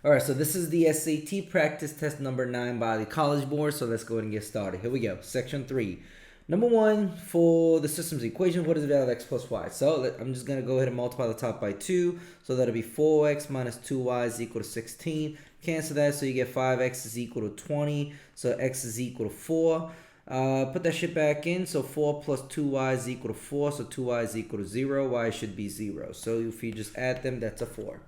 All right, so this is the SAT practice test number 9 by the College Board. So let's go ahead and get started. Here we go. Section 3. Number 1, for the system's equation, what is the value of x plus y? So I'm just going to go ahead and multiply the top by 2. So that'll be 4x minus 2y is equal to 16. Cancel that, so you get 5x is equal to 20. So x is equal to 4. Put that shit back in. So 4 plus 2y is equal to 4. So 2y is equal to 0. Y should be 0. So if you just add them, that's a 4.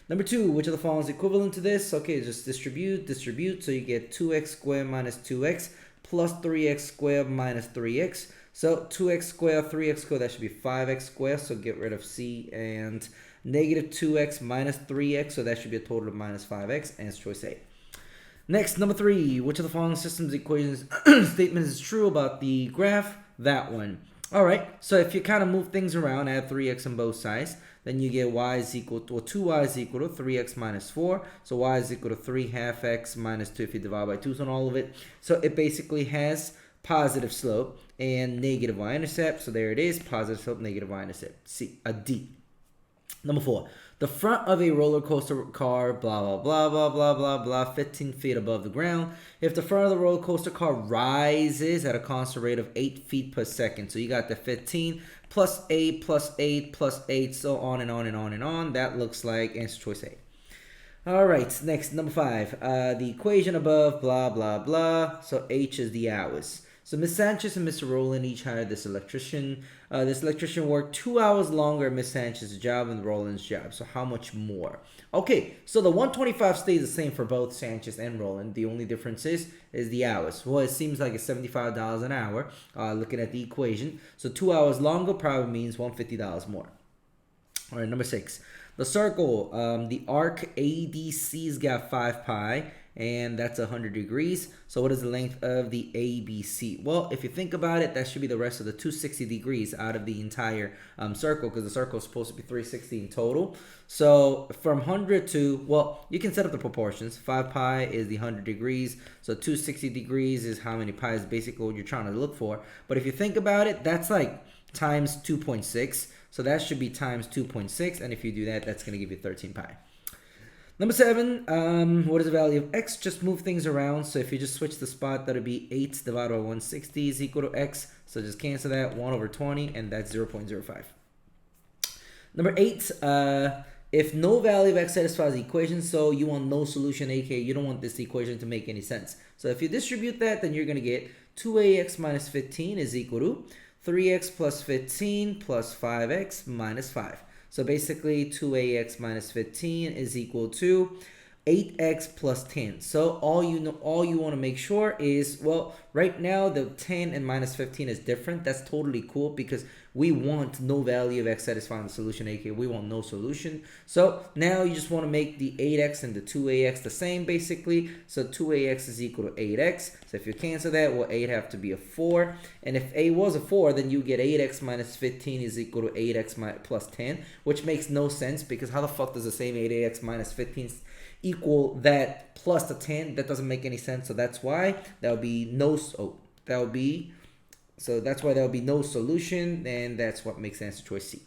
Number 2, which of the following is equivalent to this? Okay, just distribute. So you get 2x squared minus 2x plus 3x squared minus 3x. So 2x squared, 3x squared, that should be 5x squared. So get rid of C, and negative 2x minus 3x. So that should be a total of minus 5x. Answer choice A. Next, number 3, which of the following systems equations statement is true about the graph? That one. All right, so if you kind of move things around, add 3x on both sides, then you get y is equal to, or 2y is equal to 3x minus 4. So y is equal to 3 half x minus 2 if you divide by 2 on all of it. So it basically has positive slope and negative y-intercept. So there it is, positive slope, negative y-intercept. C, a D. Number 4, the front of a roller coaster car, blah, blah, blah, blah, blah, blah, blah, 15 feet above the ground. If the front of the roller coaster car rises at a constant rate of 8 feet per second, so you got the 15 plus 8 plus 8 plus 8, so on and on and on and on. That looks like answer choice A. All right, next, number 5, the equation above, blah, blah, blah. So H is the hours. So Miss Sanchez and Mr. Rowland each hired this electrician. This electrician worked 2 hours longer at Miss Sanchez's job than Rowland's job. So how much more? Okay, so the 125 stays the same for both Sanchez and Rowland. The only difference is the hours. Well, it seems like it's $75 an hour, looking at the equation. So 2 hours longer probably means $150 more. All right, number 6. The circle, the arc ADC's got 5 pi, and that's 100 degrees. So what is the length of the ABC? Well, if you think about it, that should be the rest of the 260 degrees out of the entire circle, because the circle is supposed to be 360 in total. So from 100 to, well, you can set up the proportions. 5 pi is the 100 degrees. So 260 degrees is how many pi is basically what you're trying to look for. But if you think about it, that's like times 2.6. So that should be times 2.6. And if you do that, that's going to give you 13 pi. Number 7, what is the value of x? Just move things around. So if you just switch the spot, that'll be 8 divided by 160 is equal to x. So just cancel that, 1 over 20, and that's 0.05. Number 8, if no value of x satisfies the equation, so you want no solution, aka you don't want this equation to make any sense. So if you distribute that, then you're going to get 2ax minus 15 is equal to 3x plus 15 plus 5x minus 5. So basically 2ax minus 15 is equal to 8x plus 10. So all you want to make sure is, well, right now the 10 and minus 15 is different. That's totally cool because we want no value of x satisfying the solution, aka we want no solution. So now you just want to make the 8x and the 2ax the same basically. So 2ax is equal to 8x. So if you cancel that, well, 8 have to be a 4. And if a was a 4, then you get 8x minus 15 is equal to 8x plus 10, which makes no sense because how the fuck does the same 8x minus 15 equal that plus the 10? That doesn't make any sense. So that's why there will be no, that's why there will be no solution, and that's what makes answer choice C.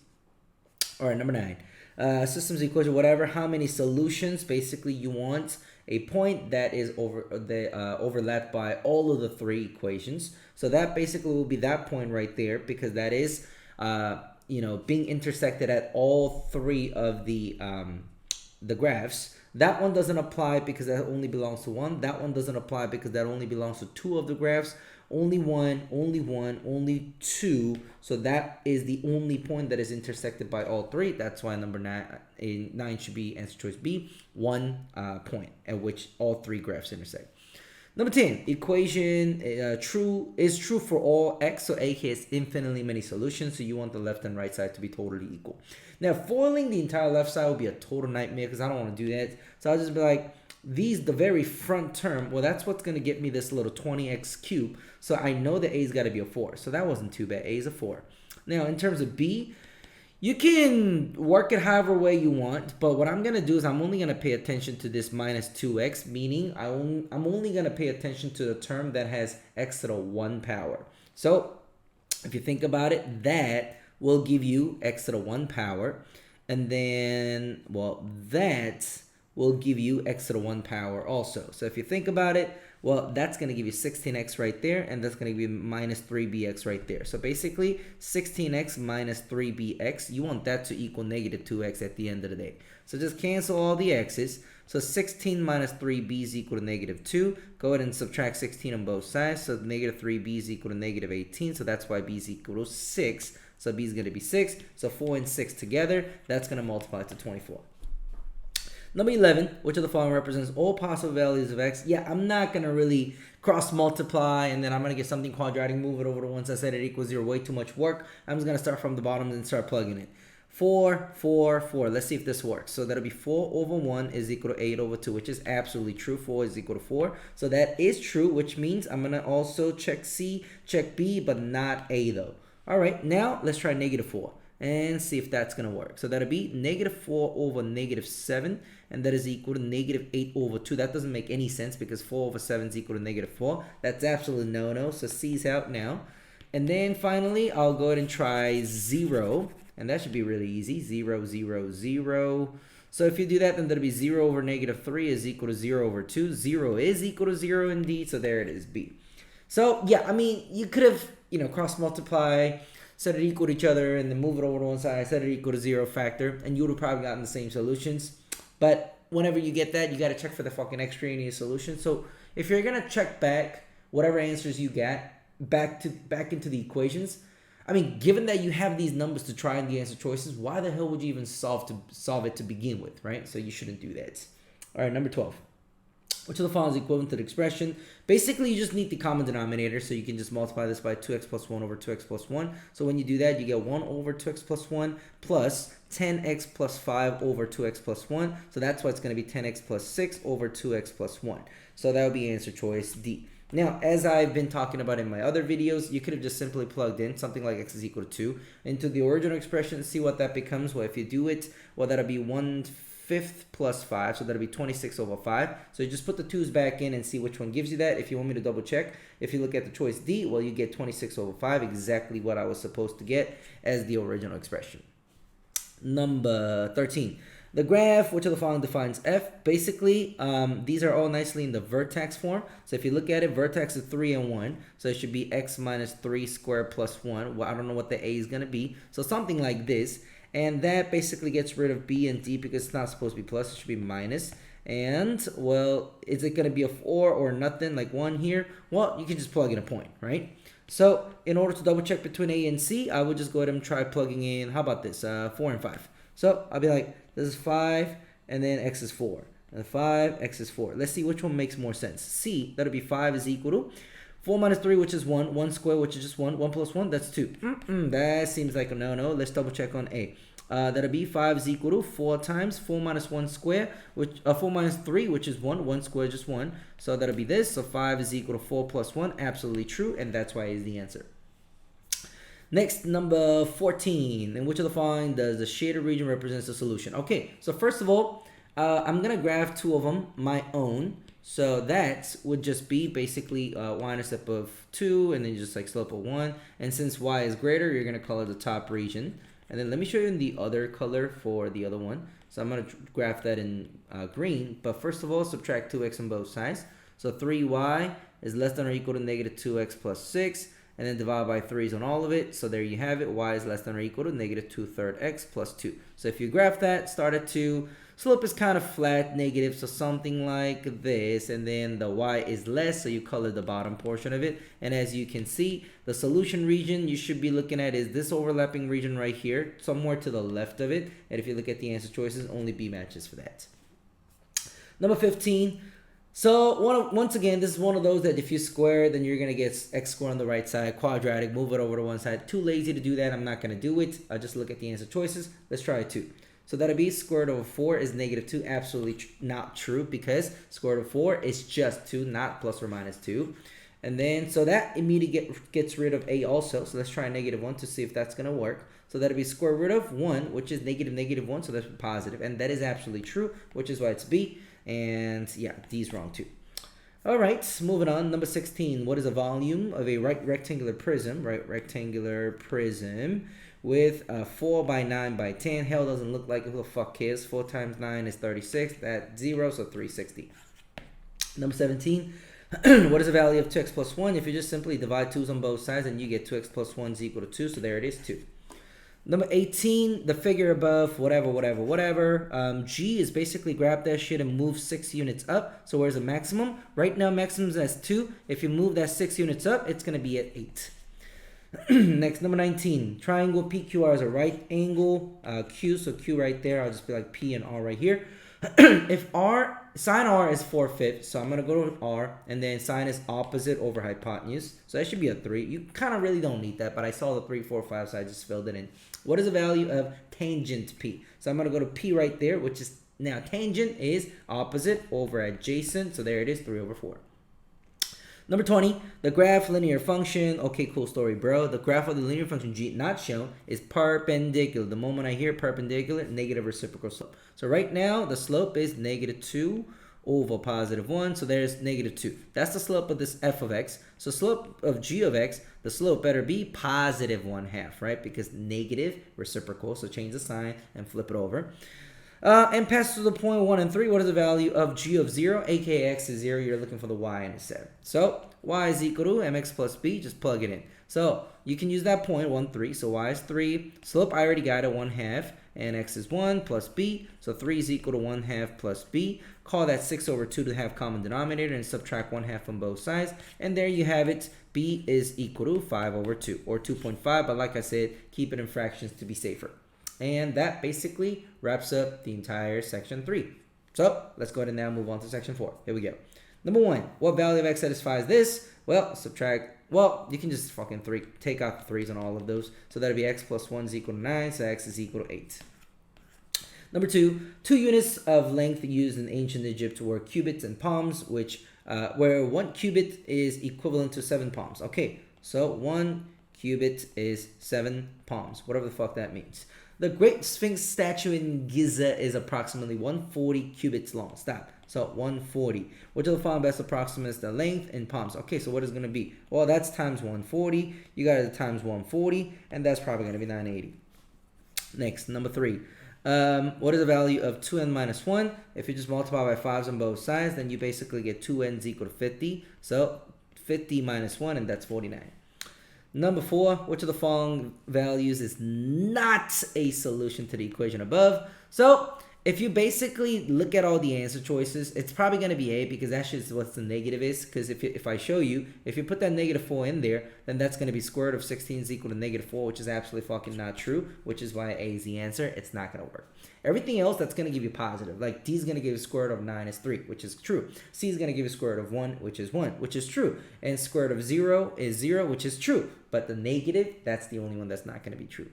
All right, number 9. Systems equation, whatever. How many solutions? Basically, you want a point that is overlapped by all of the 3 equations. So that basically will be that point right there because that is, being intersected at all 3 of the graphs. That one doesn't apply because that only belongs to 1. That one doesn't apply because that only belongs to 2 of the graphs. Only 1, only 2. So that is the only point that is intersected by all 3. That's why number 9 should be answer choice B, 1 point at which all 3 graphs intersect. Number 10, equation is true for all x, so a has infinitely many solutions, so you want the left and right side to be totally equal. Now, foiling the entire left side would be a total nightmare because I don't want to do that. So I'll just be like, the very front term, well, that's what's going to get me this little 20x cubed. So I know that a's got to be a 4, so that wasn't too bad. A is a 4. Now, in terms of b, you can work it however way you want, but what I'm going to do is I'm only going to pay attention to this minus 2x, meaning I'm only going to pay attention to the term that has x to the 1 power. So if you think about it, that will give you x to the 1 power, and then, well, that will give you x to the 1 power also. So if you think about it, well, that's going to give you 16x right there, and that's going to give you minus 3bx right there. So basically, 16x minus 3bx, you want that to equal negative 2x at the end of the day. So just cancel all the x's. So 16 minus 3b is equal to negative 2. Go ahead and subtract 16 on both sides. So negative 3b is equal to negative 18. So that's why b is equal to 6. So b is going to be 6. So 4 and 6 together, that's going to multiply to 24. Number 11, which of the following represents all possible values of x? Yeah, I'm not going to really cross multiply and then I'm going to get something quadratic, move it over to once I said it equals 0. Way too much work. I'm just going to start from the bottom and start plugging it. 4, 4, 4. Let's see if this works. So that'll be 4 over 1 is equal to 8 over 2, which is absolutely true. 4 is equal to 4. So that is true, which means I'm going to also check C, check B, but not A though. All right, now let's try negative 4 and see if that's going to work. So that'll be negative 4 over negative 7, and that is equal to negative 8 over 2. That doesn't make any sense because 4 over 7 is equal to negative 4. That's absolutely no-no, so C's out now. And then finally, I'll go ahead and try 0, and that should be really easy. 0, 0, 0. So if you do that, then that'll be 0 over negative 3 is equal to 0 over 2. 0 is equal to 0 indeed, so there it is, B. So, yeah, I mean, you could have, cross-multiply, set it equal to each other, and then move it over to one side, set it equal to 0 factor, and you would have probably gotten the same solutions. But whenever you get that, you got to check for the fucking extraneous solution. So if you're going to check back whatever answers you get back into the equations, I mean, given that you have these numbers to try in the answer choices, why the hell would you even solve it to begin with, right? So you shouldn't do that. All right, number 12. Which of the following is equivalent to the expression? Basically, you just need the common denominator, so you can just multiply this by 2x plus 1 over 2x plus 1. So when you do that, you get 1 over 2x plus 1 plus 10x plus 5 over 2x plus 1. So that's why it's going to be 10x plus 6 over 2x plus 1. So that would be answer choice D. Now, as I've been talking about in my other videos, you could have just simply plugged in something like x is equal to 2 into the original expression and see what that becomes. Well, if you do it, well, that'll be 1/5 plus 5, so that'll be 26 over 5. So you just put the 2's back in and see which one gives you that. If you want me to double check, if you look at the choice D, well, you get 26 over 5, exactly what I was supposed to get as the original expression. Number 13. The graph, which of the following defines f? Basically, these are all nicely in the vertex form. So if you look at it, vertex is 3 and 1. So it should be x minus 3 squared plus 1. Well, I don't know what the a is going to be. So something like this. And that basically gets rid of b and d because it's not supposed to be plus. It should be minus. And, well, is it going to be a 4 or nothing, like 1 here? Well, you can just plug in a point, right? So in order to double check between a and c, I would just go ahead and try plugging in, how about this, 4 and 5. So I'll be like, this is 5, and then x is 4. And 5, x is 4. Let's see which one makes more sense. C, that'll be 5 is equal to 4 minus 3, which is 1. 1 squared, which is just 1. 1 plus 1, that's 2. That seems like a no-no. Let's double check on A. That'll be 5 is equal to 4 times 4 minus 1 square, which 4 minus 3, which is 1. 1 squared, just 1. So that'll be this. So 5 is equal to 4 plus 1. Absolutely true, and that's why is the answer. Next, number 14. In which of the following does the shaded region represents the solution? Okay, so first of all, I'm going to graph 2 of them, my own. So that would just be basically y-intercept of 2, and then just like slope of 1. And since y is greater, you're going to color the top region. And then let me show you in the other color for the other one. So I'm going to graph that in green. But first of all, subtract 2x on both sides. So 3y is less than or equal to negative 2x plus 6. And then divide by 3's on all of it. So there you have it. Y is less than or equal to negative 2/3 x plus 2. So if you graph that, start at 2. Slope is kind of flat, negative, so something like this. And then the y is less, so you color the bottom portion of it. And as you can see, the solution region you should be looking at is this overlapping region right here, somewhere to the left of it. And if you look at the answer choices, only B matches for that. Number 15. So once again, this is one of those that if you square, then you're going to get x squared on the right side, quadratic, move it over to one side. Too lazy to do that. I'm not going to do it. I'll just look at the answer choices. Let's try it too. So that'll be square root of 4 is negative 2. Absolutely not true because square root of 4 is just 2, not plus or minus 2. And then, so that immediately gets rid of a also. So let's try negative 1 to see if that's going to work. So that'll be square root of 1, which is negative 1. So that's positive. And that is absolutely true, which is why it's B. And yeah, D is wrong too. All right, moving on. Number 16. What is a volume of a right rectangular prism? Right rectangular prism with 4 by 9 by 10. Hell doesn't look like it. Who the fuck cares? 4 times 9 is 36. That's 0, so 360. Number 17. What is the value of 2x plus 1? If you just simply divide 2's on both sides, then you get 2x plus 1 is equal to 2. So there it is, 2. Number 18, the figure above, whatever. G is basically grab that shit and move 6 units up. So where's the maximum? Right now, maximum is at 2. If you move that 6 units up, it's going to be at 8. Next, number 19. Triangle PQR is a right angle. Q, so Q right there. I'll just be like P and R right here. If sine R is 4/5, so I'm going to go to R, and then sine is opposite over hypotenuse. So that should be a 3. You kind of really don't need that, but I saw the 3, 4, 5, so I just filled it in. What is the value of tangent P? So I'm going to go to P right there, which is, now tangent is opposite over adjacent, so there it is, 3/4. Number 20, the graph linear function. Okay, cool story, bro. The graph of the linear function G not shown is perpendicular. The moment I hear perpendicular, negative reciprocal slope. So right now, the slope is -2 over +1. So there's -2. That's the slope of this f of x. So slope of g of x, the slope better be +1/2, right? Because negative reciprocal. So change the sign and flip it over. And pass through the point 1 and 3. What is the value of g of 0? aka x is 0. You're looking for the y instead. So y is equal to mx plus b. Just plug it in. So you can use that point 1, 3. So y is 3. Slope I already got at 1/2. And x is 1 plus b. So 3 is equal to 1/2 plus b. Call that 6/2 to have common denominator and subtract 1/2 from both sides. And there you have it. b is equal to 5/2 or 2.5. But like I said, keep it in fractions to be safer. And that basically wraps up the entire section 3. So let's go ahead and now move on to section 4. Here we go. Number 1, what value of x satisfies this? Well, you can just fucking take out the 3's on all of those. So that'll be x plus 1 is equal to 9, so x is equal to 8. Number 2, 2 units of length used in ancient Egypt were cubits and palms, where 1 cubit is equivalent to 7 palms. Okay, so 1 cubit is 7 palms, whatever the fuck that means. The Great Sphinx statue in Giza is approximately 140 cubits long. Stop. So 140. Which of the following best approximates the length in palms? Okay, so what is going to be? Well, that's times 140. You got it times 140, and that's probably going to be 980. Next, number 3. What is the value of 2n minus 1? If you just multiply by 5's on both sides, then you basically get 2n's equal to 50. So 50 minus 1, and that's 49. Number 4, which of the following values is not a solution to the equation above? So if you basically look at all the answer choices, it's probably going to be A, because that's just what the negative is. Because if I show you, if you put that -4 in there, then that's going to be square root of 16 is equal to -4, which is absolutely fucking not true, which is why A is the answer. It's not going to work. Everything else, that's going to give you positive. Like D is going to give you square root of 9 is 3, which is true. C is going to give you square root of 1, which is 1, which is true. And square root of 0 is 0, which is true. But the negative, that's the only one that's not going to be true.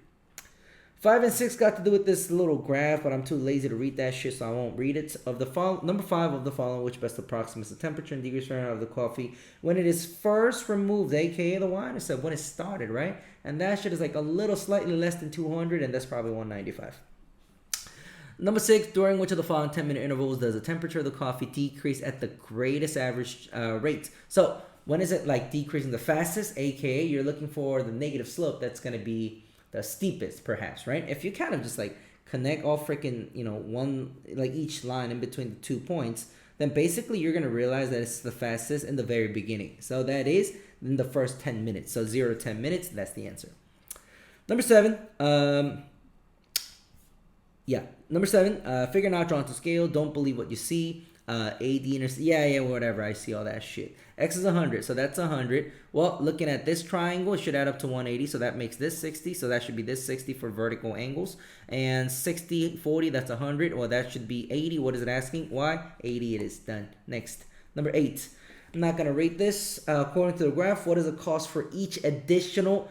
5 and 6 got to do with this little graph, but I'm too lazy to read that shit, so I won't read it. Number 5 of the following, which best approximates the temperature in degrees Fahrenheit of the coffee when it is first removed, aka the wine, it said when it started, right? And that shit is like a little slightly less than 200, and that's probably 195. Number 6, during which of the following 10-minute intervals does the temperature of the coffee decrease at the greatest average rate? So when is it like decreasing the fastest? AKA you're looking for the negative slope that's going to be the steepest, perhaps, right? If you kind of just like connect all freaking, one, like each line in between the 2 points, then basically you're going to realize that it's the fastest in the very beginning. So that is in the first 10 minutes. So 0 to 10 minutes, that's the answer. Number 7, Number 7, figure not drawn to scale. Don't believe what you see. AD whatever. I see all that shit. X is 100, so that's 100. Well, looking at this triangle, it should add up to 180, so that makes this 60. So that should be this 60 for vertical angles. And 60, 40, that's 100. Well, that should be 80. What is it asking? Why? 80 it is. Done. Next. Number 8. I'm not going to rate this. According to the graph, what is the cost for each additional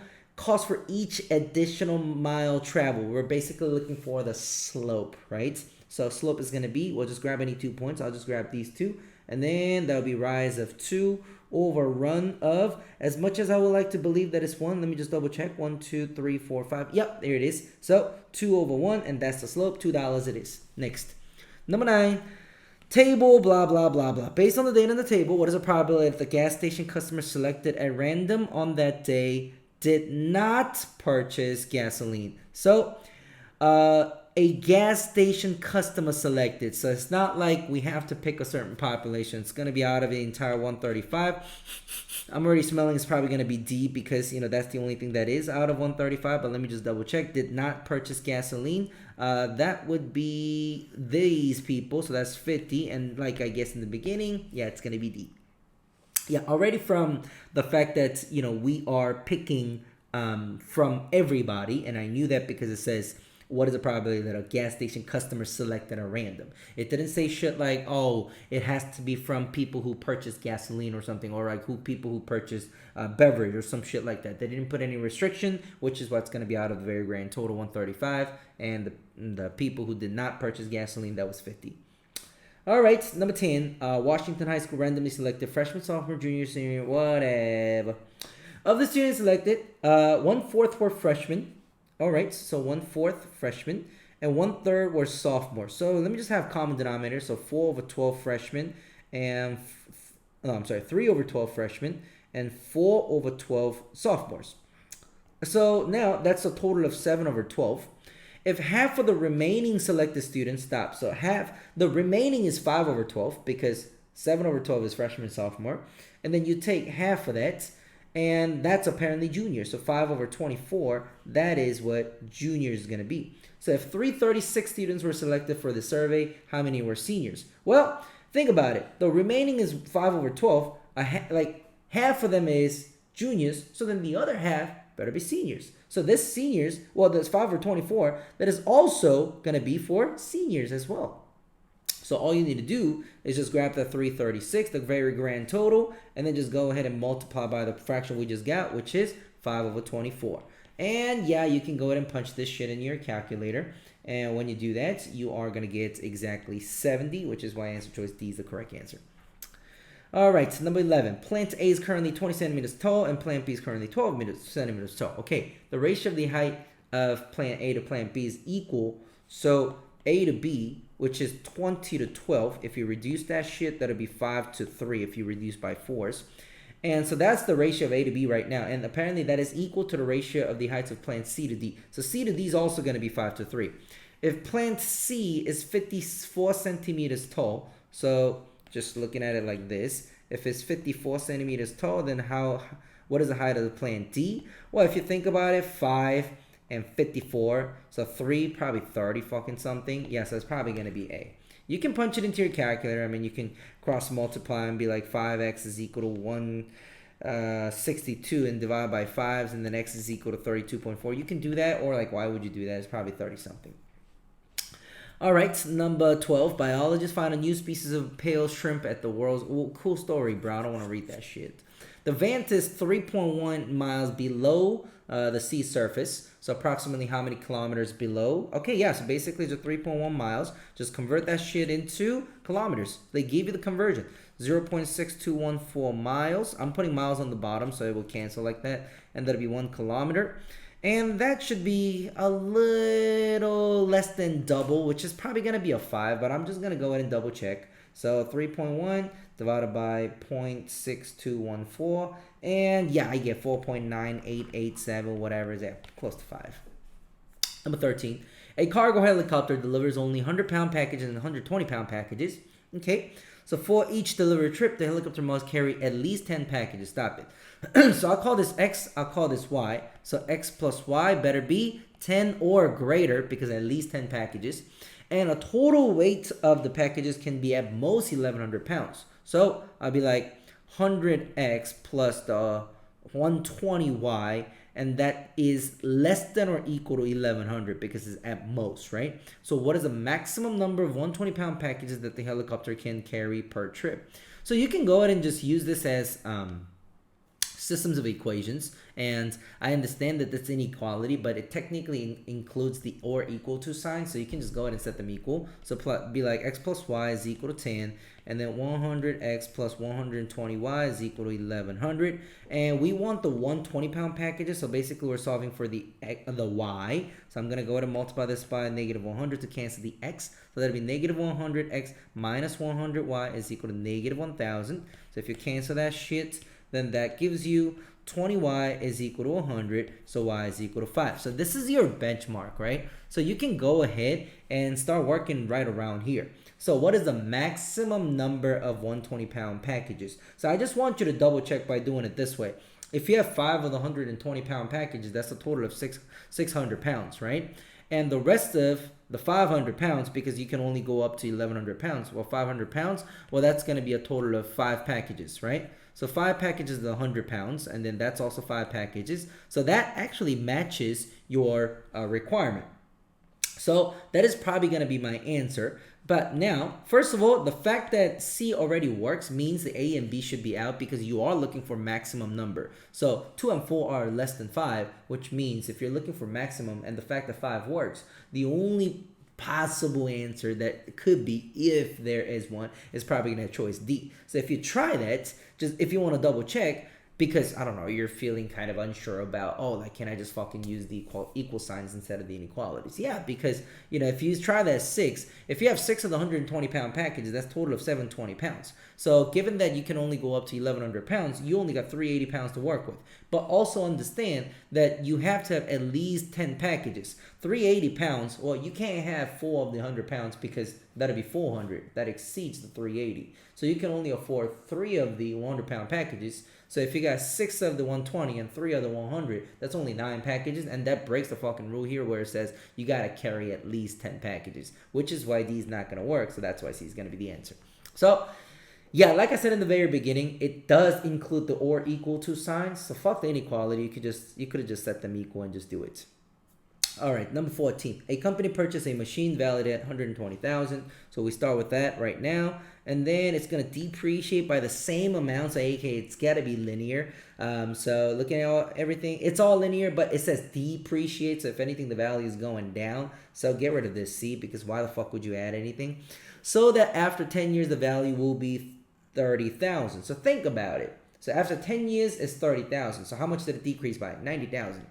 mile travel? We're basically looking for the slope, right? So slope is going to be, we'll just grab any 2 points. I'll just grab these 2. And then that'll be rise of 2 over run of, as much as I would like to believe that it's 1, let me just double check. 1, 2, 3, 4, 5. Yep, there it is. So 2 over 1, and that's the slope. $2 it is. Next. Number 9. Table, blah, blah, blah, blah. Based on the data in the table, what is the probability that the gas station customer selected at random on that day did not purchase gasoline. So a gas station customer selected. So it's not like we have to pick a certain population. It's going to be out of the entire 135. I'm already smelling it's probably going to be D because, that's the only thing that is out of 135. But let me just double check. Did not purchase gasoline. That would be these people. So that's 50. And like I guess in the beginning, yeah, it's going to be D. Yeah, already from the fact that, we are picking from everybody. And I knew that because it says, what is the probability that a gas station customer selected at random? It didn't say shit like, oh, it has to be from people who purchase gasoline or something, or like people who purchase beverage or some shit like that. They didn't put any restriction, which is what's going to be out of the very grand total 135. And the people who did not purchase gasoline, that was 50. All right, number 10, Washington High School randomly selected freshman, sophomore, junior, senior, whatever. Of the students selected, 1/4 were freshmen. All right, so 1/4 freshmen and 1/3 were sophomores. So let me just have common denominator. So 4/12 freshmen and 3/12 freshmen and 4/12 sophomores. So now that's a total of 7/12. If half of the remaining selected students stop, so the remaining is 5/12 because 7/12 is freshman and sophomore, and then you take half of that. And that's apparently junior. So 5/24, that is what junior is going to be. So if 336 students were selected for the survey, how many were seniors? Well, think about it. The remaining is 5/12. Like half of them is juniors. So then the other half better be seniors. So this seniors, well, there's 5/24. That is also going to be for seniors as well. So all you need to do is just grab the 336, the very grand total, and then just go ahead and multiply by the fraction we just got, which is 5/24. And yeah, you can go ahead and punch this shit in your calculator. And when you do that, you are going to get exactly 70, which is why answer choice D is the correct answer. All right, so number 11. Plant A is currently 20 centimeters tall, and plant B is currently 12 centimeters tall. Okay, the ratio of the height of plant A to plant B is equal. So A to B, which is 20/12. If you reduce that shit, that'll be 5/3 if you reduce by 4s. And so that's the ratio of A to B right now. And apparently that is equal to the ratio of the heights of plant C to D. So C to D is also going to be 5/3. If plant C is 54 centimeters tall, so just looking at it like this, if it's 54 centimeters tall, then what is the height of the plant D? Well, if you think about it, 5 and 54, so 3, probably 30 fucking something. Yeah, so it's probably going to be A. You can punch it into your calculator. I mean, you can cross multiply and be like 5x is equal to 162 and divide by 5s, and then x is equal to 32.4. You can do that, or like, why would you do that? It's probably 30 something. All right, number 12. Biologists find a new species of pale shrimp at the world's... Well, cool story, bro. I don't want to read that shit. The vent is 3.1 miles below the sea surface. So approximately how many kilometers below? Okay, yeah, so basically it's 3.1 miles. Just convert that shit into kilometers. They gave you the conversion. 0.6214 miles. I'm putting miles on the bottom so it will cancel like that. And that'll be 1 kilometer. And that should be a little less than double, which is probably going to be a 5. But I'm just going to go ahead and double check. So 3.1 divided by 0.6214. And yeah, I get 4.9887, whatever is that, close to 5. Number 13. A cargo helicopter delivers only 100-pound packages and 120-pound packages. Okay, so for each delivery trip, the helicopter must carry at least 10 packages. Stop it. So I'll call this X, I'll call this Y. So X plus Y better be 10 or greater because at least 10 packages. And a total weight of the packages can be at most 1,100 pounds. So I'll be like 100X plus the 120Y, and that is less than or equal to 1,100 because it's at most, right? So what is the maximum number of 120-pound packages that the helicopter can carry per trip? So you can go ahead and just use this as systems of equations, and I understand that that's inequality, but it technically includes the or equal to sign, so you can just go ahead and set them equal. So be like x plus y is equal to 10, and then 100x plus 120y is equal to 1,100, and we want the 120-pound packages, so basically we're solving for the y, so I'm going to go ahead and multiply this by negative 100 to cancel the x, so that'll be negative 100x minus 100y is equal to negative 1,000, so if you cancel that shit, then that gives you 20y is equal to 100, so y is equal to 5. So this is your benchmark, right? So you can go ahead and start working right around here. So what is the maximum number of 120-pound packages? So I just want you to double check by doing it this way. If you have 5 of the 120-pound packages, that's a total of 600 pounds, right? And the rest of the 500 pounds, because you can only go up to 1,100 pounds. Well, 500 pounds, well, that's going to be a total of 5 packages, right? So 5 packages is 100 pounds, and then that's also 5 packages. So that actually matches your requirement. So that is probably going to be my answer. But now, first of all, the fact that C already works means the A and B should be out because you are looking for maximum number. So 2 and 4 are less than 5, which means if you're looking for maximum and the fact that 5 works, the only possible answer that could be, if there is one, is probably going to choice D. So if you try that, just if you want to double check, because, I don't know, you're feeling kind of unsure about, oh, like, can I just fucking use the equal signs instead of the inequalities? Yeah, because, you know, if you try that 6, if you have 6 of the 120-pound packages, that's a total of 720 pounds. So given that you can only go up to 1,100 pounds, you only got 380 pounds to work with. But also understand that you have to have at least 10 packages. 380 pounds, well, you can't have 4 of the 100 pounds because that'll be 400. That exceeds the 380. So you can only afford 3 of the 100-pound packages. So if you got 6 of the 120 and 3 of the 100, that's only 9 packages, and that breaks the fucking rule here where it says you gotta carry at least 10 packages, which is why D is not gonna work. So that's why C is gonna be the answer. So yeah, like I said in the very beginning, it does include the or equal to signs. So fuck the inequality. You could have just set them equal and just do it. All right, number 14. A company purchased a machine valued at $120,000. So we start with that right now. And then it's going to depreciate by the same amount. So aka it's got to be linear. So looking at everything, it's all linear, but it says depreciate. So if anything, the value is going down. So get rid of this C, because why the fuck would you add anything? So that after 10 years, the value will be 30,000. So think about it. So after 10 years, it's 30,000. So how much did it decrease by? 90,000.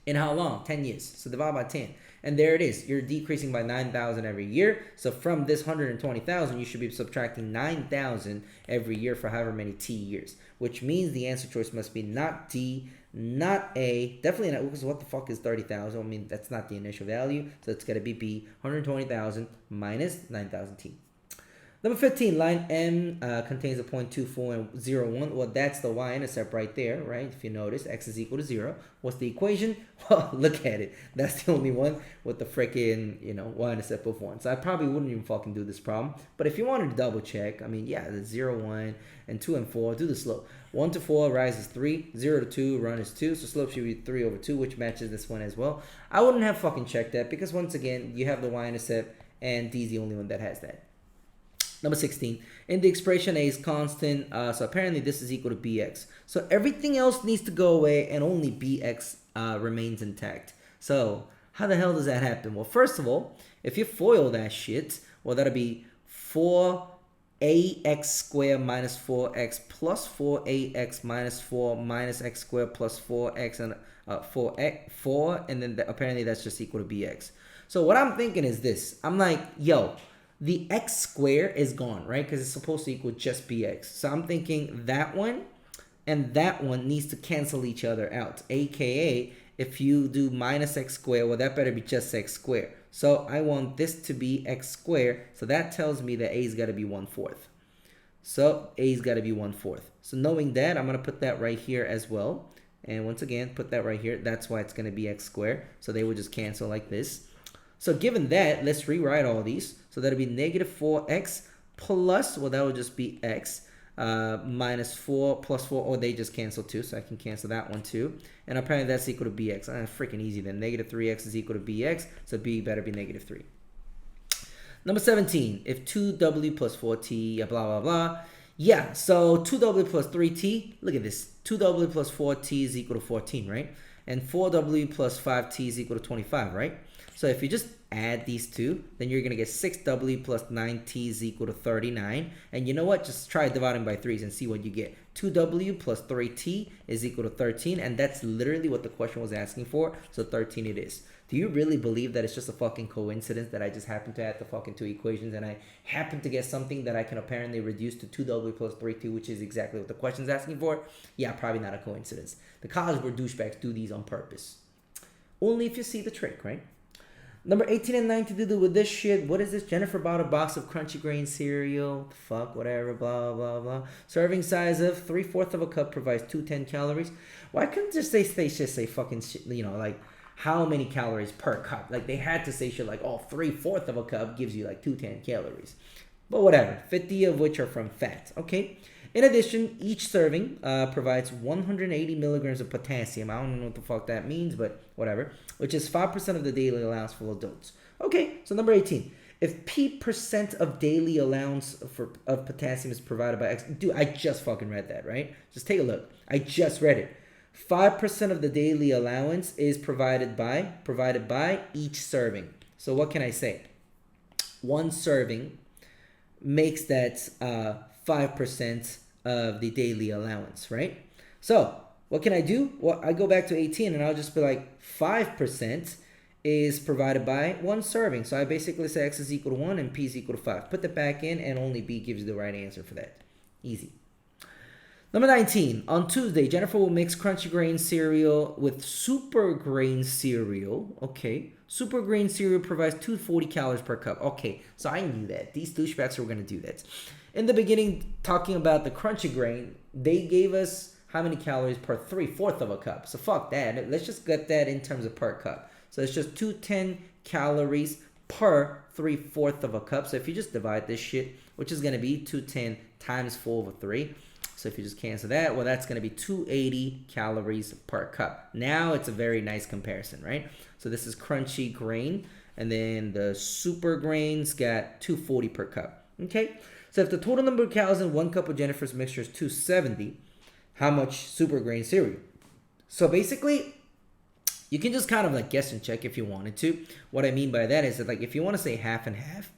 In how long? 10 years. So divide by 10. And there it is. You're decreasing by 9,000 every year. So from this 120,000, you should be subtracting 9,000 every year for however many T years. Which means the answer choice must be not D, not A. Definitely not, because what the fuck is 30,000? I mean, that's not the initial value. So it's going to be B, 120,000 minus 9,000 T. Number 15, line M contains a 0.24 and 0.1. Well, that's the y-intercept right there, right? If you notice, x is equal to 0. What's the equation? Well, look at it. That's the only one with the freaking, y-intercept of 1. So I probably wouldn't even fucking do this problem. But if you wanted to double check, I mean, yeah, the 0, 1, and 2 and 4, do the slope. 1 to 4, rise is 3. 0 to 2, run is 2. So slope should be 3 over 2, which matches this one as well. I wouldn't have fucking checked that because, once again, you have the y-intercept, and D is the only one that has that. Number 16, in the expression A is constant, so apparently this is equal to bx. So everything else needs to go away and only bx remains intact. So how the hell does that happen? Well, first of all, if you FOIL that shit, well, that'll be 4ax squared minus 4x plus 4ax minus 4 minus x squared plus 4x and 4, and then apparently that's just equal to bx. So what I'm thinking is this. I'm like, yo, the x squared is gone, right? Because it's supposed to equal just bx. So I'm thinking that one and that one needs to cancel each other out. AKA, if you do minus x squared, well, that better be just x squared. So I want this to be x squared. So that tells me that a's got to be 1/4. So a's got to be 1/4. So knowing that, I'm going to put that right here as well. And once again, put that right here. That's why it's going to be x squared. So they would just cancel like this. So given that, let's rewrite all these. So that'll be negative 4x plus, well, that would just be x, minus 4 plus 4, or they just cancel too, so I can cancel that one too. And apparently that's equal to bx. Freaking easy then. Negative 3x is equal to bx, so b better be negative 3. Number 17, if 2w plus 4t, blah, blah, blah. Yeah, so 2w plus 3t, look at this. 2w plus 4t is equal to 14, right? And 4w plus 5t is equal to 25, right? So if you just add these two, then you're going to get 6w plus 9t is equal to 39. And you know what? Just try dividing by 3s and see what you get. 2w plus 3t is equal to 13. And that's literally what the question was asking for. So 13 it is. Do you really believe that it's just a fucking coincidence that I just happen to add the fucking two equations and I happen to get something that I can apparently reduce to 2w plus 3t, which is exactly what the question's asking for? Yeah, probably not a coincidence. The College Board douchebags do these on purpose. Only if you see the trick, right? Number 18 and 19 to do with this shit. What is this? Jennifer bought a box of crunchy grain cereal. Fuck, whatever, blah, blah, blah. Serving size of 3/4 of a cup provides 210 calories. Why couldn't just they just say fucking shit, you know, like how many calories per cup? Like they had to say shit like, oh, 3/4 of a cup gives you like 210 calories. But whatever, 50 of which are from fat. Okay. In addition, each serving provides 180 milligrams of potassium. I don't know what the fuck that means, but whatever. Which is 5% of the daily allowance for adults. Okay, so number 18. If P% of daily allowance of potassium is provided by X. Dude, I just fucking read that, right? Just take a look. I just read it. 5% of the daily allowance is provided by each serving. So what can I say? One serving makes that 5% of the daily allowance, right? So what can I do? Well, I go back to 18 and I'll just be like 5% is provided by one serving. So I basically say X is equal to 1 and P is equal to 5. Put that back in and only B gives you the right answer for that. Easy. Number 19. On Tuesday, Jennifer will mix crunchy grain cereal with super grain cereal. Okay. Super grain cereal provides 240 calories per cup. Okay, so I knew that. These douchebags were going to do that. In the beginning, talking about the crunchy grain, they gave us how many calories per 3/4 of a cup. So fuck that. Let's just get that in terms of per cup. So it's just 210 calories per 3/4 of a cup. So if you just divide this shit, which is going to be 210 times 4/3. So if you just cancel that, well, that's going to be 280 calories per cup. Now it's a very nice comparison, right? So this is crunchy grain, and then the super grains got 240 per cup. Okay? So if the total number of calories in 1 cup of Jennifer's mixture is 270, how much super grain cereal? So basically, you can just kind of like guess and check if you wanted to. What I mean by that is that like if you want to say half and half,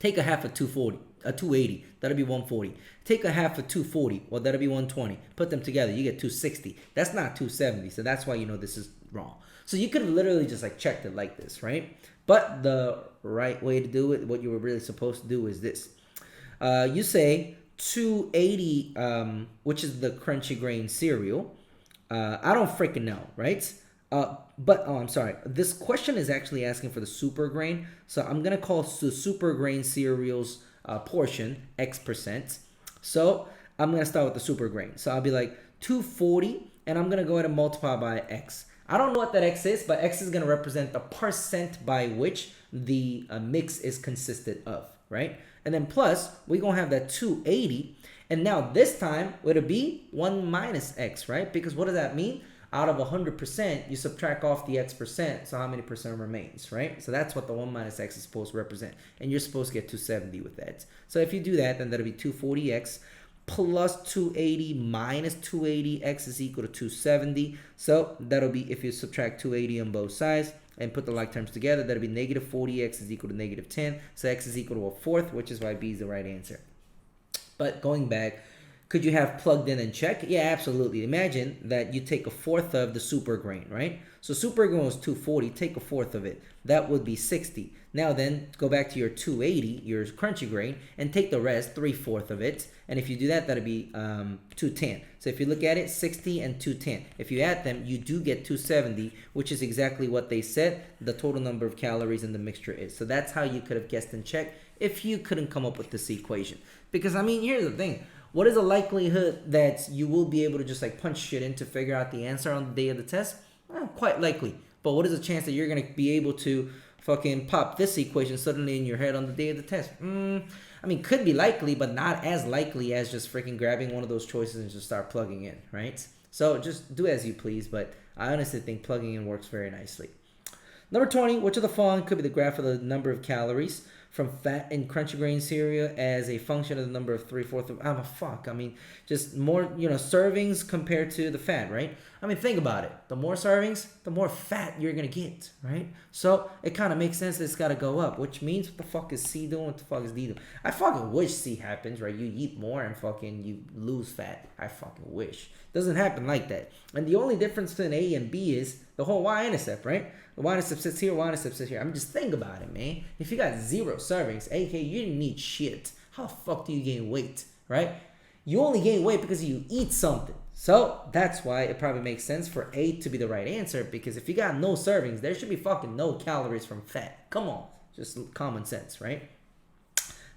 take a half of 280, that'll be 140. Take a half of 240, well, that'll be 120. Put them together, you get 260. That's not 270, so that's why you know this is wrong. So you could have literally just like checked it like this, right? But the right way to do it, what you were really supposed to do is this. You say 280, which is the crunchy grain cereal. I don't freaking know, right? I'm sorry. This question is actually asking for the super grain. So I'm going to call the super grain cereals portion X%. So I'm going to start with the super grain. So I'll be like 240, and I'm going to go ahead and multiply by X. I don't know what that X is, but X is going to represent the percent by which the mix is consisted of, right? And then plus, we're going to have that 280. And now this time, it'll be 1 minus X, right? Because what does that mean? Out of 100%, you subtract off the X%, so how many percent remains, right? So that's what the 1 minus X is supposed to represent. And you're supposed to get 270 with that. So if you do that, then that'll be 240X plus 280 minus 280X is equal to 270. So that'll be, if you subtract 280 on both sides and put the like terms together, that'll be negative 40X is equal to negative 10. So X is equal to 1/4, which is why B is the right answer. But going back, could you have plugged in and check? Yeah, absolutely. Imagine that you take 1/4 of the super grain, right? So super grain was 240. Take 1/4 of it. That would be 60. Now then, go back to your 280, your crunchy grain, and take the rest, 3/4 of it. And if you do that, that'll be 210. So if you look at it, 60 and 210. If you add them, you do get 270, which is exactly what they said the total number of calories in the mixture is. So that's how you could have guessed and checked if you couldn't come up with this equation. Because, I mean, here's the thing. What is the likelihood that you will be able to just like punch shit in to figure out the answer on the day of the test? Quite likely. But what is the chance that you're going to be able to fucking pop this equation suddenly in your head on the day of the test? I mean, could be likely, but not as likely as just freaking grabbing one of those choices and just start plugging in, right? So just do as you please, but I honestly think plugging in works very nicely. Number 20, which of the following could be the graph of the number of calories from fat in crunchy grain cereal as a function of the number of 3/4 of, I mean, just more, servings compared to the fat, right? I mean, think about it. The more servings, the more fat you're going to get, right? So it kind of makes sense that it's got to go up, which means what the fuck is C doing? What the fuck is D doing? I fucking wish C happens, right? You eat more and fucking you lose fat. I fucking wish. Doesn't happen like that. And the only difference between A and B is the whole y-intercept, right? The y-intercept sits here, y-intercept sits here. I mean, just think about it, man. If you got 0 servings, aka you didn't need shit, how the fuck do you gain weight, right? You only gain weight because you eat something. So that's why it probably makes sense for A to be the right answer, because if you got no servings, there should be fucking no calories from fat. Come on, just common sense, right?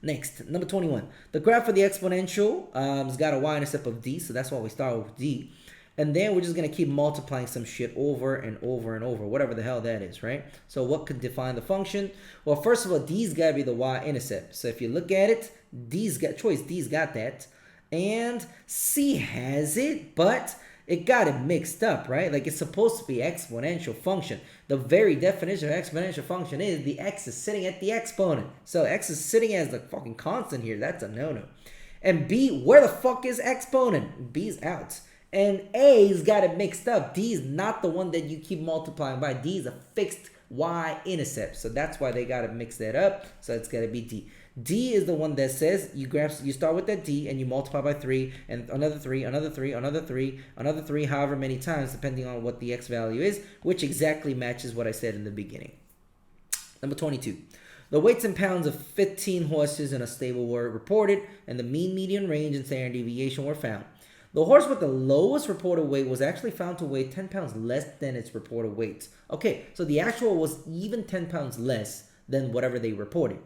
Next, number 21. The graph for the exponential has got a y-intercept of d, so that's why we start with d. And then we're just going to keep multiplying some shit over and over and over, whatever the hell that is, right? So what could define the function? Well, first of all, d's got to be the y-intercept. So if you look at it, d's got that. And C has it, but it got it mixed up, right? Like, it's supposed to be exponential function. The very definition of exponential function is the x is sitting at the exponent. So x is sitting as the fucking constant here. That's a no-no. And B, where the fuck is exponent? B's out. And A's got it mixed up. D is not the one that you keep multiplying by. D is a fixed y-intercept. So that's why they got to mix that up. So it's got to be D. D is the one that says you start with that D and you multiply by 3 and another 3, another 3, another 3, another 3, however many times, depending on what the x value is, which exactly matches what I said in the beginning. Number 22. The weights in pounds of 15 horses in a stable were reported, and the mean, median, range, and standard deviation were found. The horse with the lowest reported weight was actually found to weigh 10 pounds less than its reported weight. Okay, so the actual was even 10 pounds less than whatever they reported.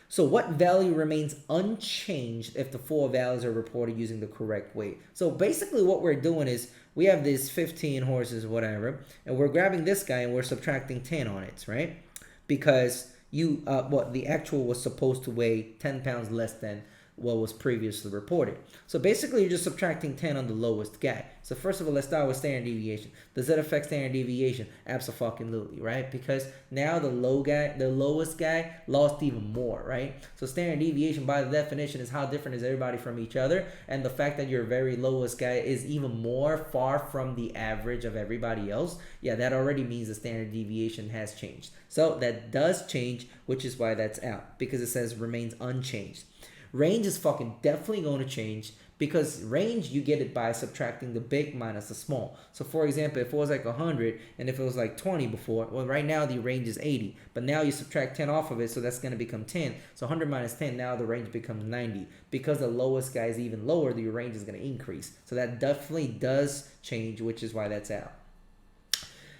So what value remains unchanged if the 4 values are reported using the correct weight? So basically what we're doing is we have these 15 horses, whatever, and we're grabbing this guy and we're subtracting 10 on it, right? Because the actual was supposed to weigh 10 pounds less than what was previously reported. So basically you're just subtracting 10 on the lowest guy. So first of all, let's start with standard deviation. Does that affect standard deviation? Absolutely, right? Because now the lowest guy lost even more, right? So standard deviation by the definition is how different is everybody from each other, and the fact that your very lowest guy is even more far from the average of everybody else, yeah, that already means the standard deviation has changed. So that does change, which is why that's out, because it says remains unchanged. Range is fucking definitely going to change, because range, you get it by subtracting the big minus the small. So for example, if it was like 100 and if it was like 20 before, well, right now the range is 80, but now you subtract 10 off of it, so that's going to become 10. So 100 minus 10, now the range becomes 90. Because the lowest guy is even lower, the range is going to increase. So that definitely does change, which is why that's out.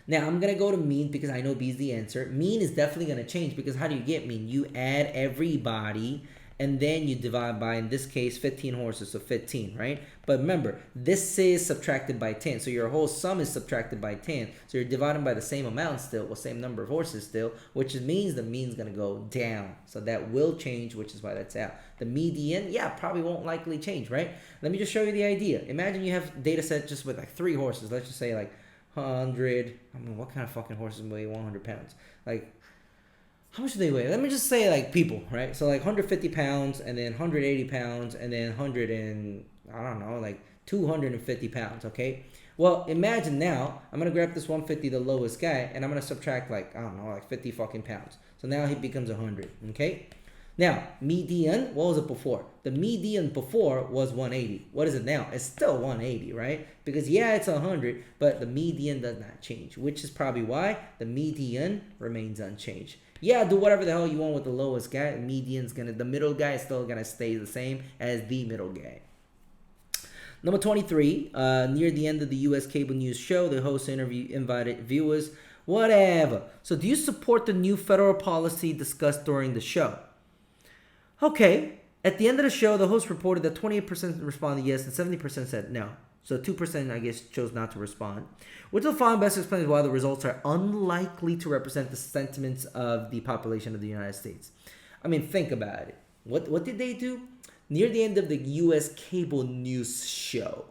Now, I'm going to go to mean because I know B is the answer. Mean is definitely going to change, because how do you get mean? You add everybody and then you divide by, in this case, 15 horses, so 15, right? But remember, this is subtracted by 10, so your whole sum is subtracted by 10. So you're dividing by the same amount still, or same number of horses still, which means the mean's going to go down. So that will change, which is why that's out. The median, yeah, probably won't likely change, right? Let me just show you the idea. Imagine you have data set just with like 3 horses. Let's just say like 100, I mean, what kind of fucking horses weigh 100 pounds? Like, how much do they weigh? Let me just say like people, right? So like 150 pounds and then 180 pounds and then 100 and, I don't know, like 250 pounds, okay? Well, imagine now, I'm going to grab this 150, the lowest guy, and I'm going to subtract like, I don't know, like 50 fucking pounds. So now he becomes 100, okay? Now, median, what was it before? The median before was 180. What is it now? It's still 180, right? Because yeah, it's 100, but the median does not change, which is probably why the median remains unchanged. Yeah, do whatever the hell you want with the lowest guy. The middle guy is still gonna stay the same as the middle guy. Number 23, near the end of the U.S. cable news show, the host invited viewers, whatever. So do you support the new federal policy discussed during the show? Okay, at the end of the show, the host reported that 28% responded yes and 70% said no. So 2%, I guess, chose not to respond. Which will find best explains why the results are unlikely to represent the sentiments of the population of the United States. I mean, think about it. What did they do? Near the end of the U.S. cable news show,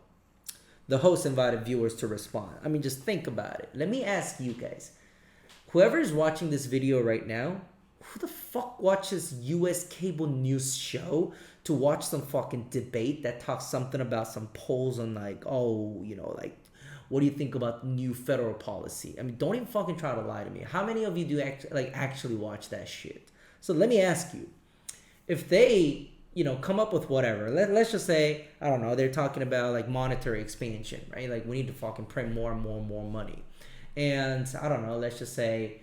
the host invited viewers to respond. I mean, just think about it. Let me ask you guys. Whoever is watching this video right now, who the fuck watches U.S. cable news show to watch some fucking debate that talks something about some polls on like, oh, you know, like, what do you think about new federal policy? I mean, don't even fucking try to lie to me. How many of you do actually watch that shit? So let me ask you, if they, you know, come up with whatever, let's just say, I don't know, they're talking about like monetary expansion, right? Like we need to fucking print more and more and more money. and I don't know, let's just say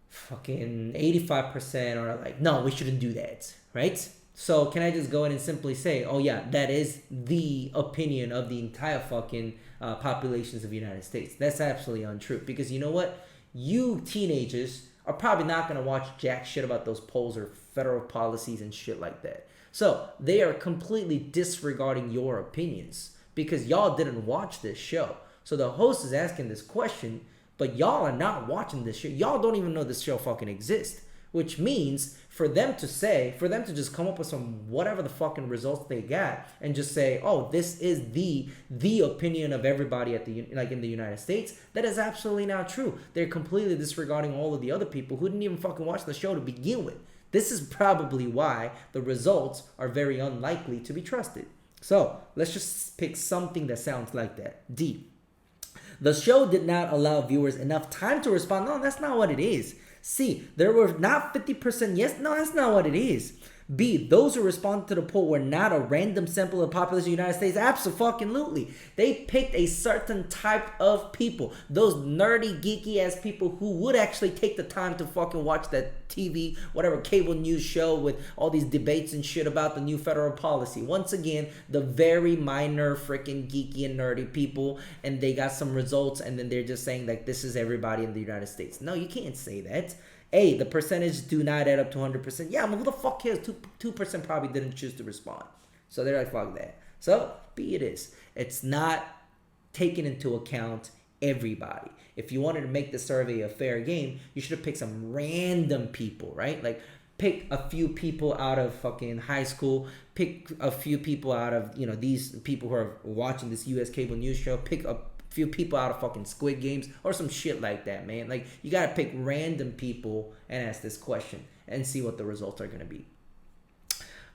fucking 85% are like, no, we shouldn't do that, right? So can I just go in and simply say, oh yeah, that is the opinion of the entire fucking populations of the United States? That's absolutely untrue, because you know what? You teenagers are probably not going to watch jack shit about those polls or federal policies and shit like that. So they are completely disregarding your opinions because y'all didn't watch this show. So the host is asking this question, but y'all are not watching this show. Y'all don't even know this show fucking exists. Which means for them to just come up with some whatever the fucking results they got and just say, oh, this is the opinion of everybody at the in the United States, that is absolutely not true. They're completely disregarding all of the other people who didn't even fucking watch the show to begin with. This is probably why the results are very unlikely to be trusted. So let's just pick something that sounds like that. D. The show did not allow viewers enough time to respond. No, that's not what it is. C. There were not 50% yes. No, that's not what it is. B. Those who responded to the poll were not a random sample of the population of the United States. Absolutely. They picked a certain type of people. Those nerdy, geeky ass people who would actually take the time to fucking watch that TV, whatever cable news show with all these debates and shit about the new federal policy. Once again, the very minor freaking geeky and nerdy people, and they got some results, and then they're just saying like this is everybody in the United States. No, you can't say that. A, the percentage do not add up to 100%. Yeah, I mean, who the fuck cares? 2% probably didn't choose to respond. So they're like, fuck that. So, B it is. It's not taking into account everybody. If you wanted to make the survey a fair game, you should have picked some random people, right? Like, pick a few people out of fucking high school. Pick a few people out of, these people who are watching this U.S. cable news show. Pick a few people out of fucking Squid Games or some shit like that, man. Like, you gotta pick random people and ask this question and see what the results are gonna be.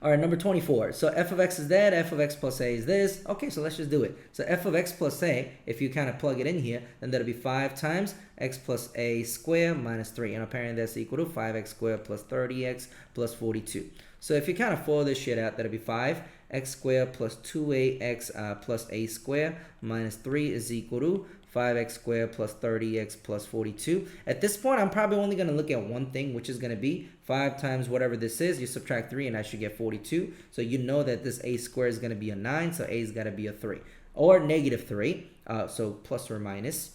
All right, number 24. So f of x is that, f of x plus a is this. Okay, so let's just do it. So f of x plus a, if you kind of plug it in here, then that'll be 5 times x plus a squared minus 3. And apparently that's equal to 5x squared plus 30x plus 42. So if you kind of follow this shit out, that'll be 5x squared plus 2ax plus a squared minus 3 is equal to 5x squared plus 30x plus 42. At this point, I'm probably only going to look at one thing, which is going to be 5 times whatever this is. You subtract 3, and I should get 42. So you know that this a squared is going to be a 9, so a is going to be a 3. Or negative 3, so plus or minus.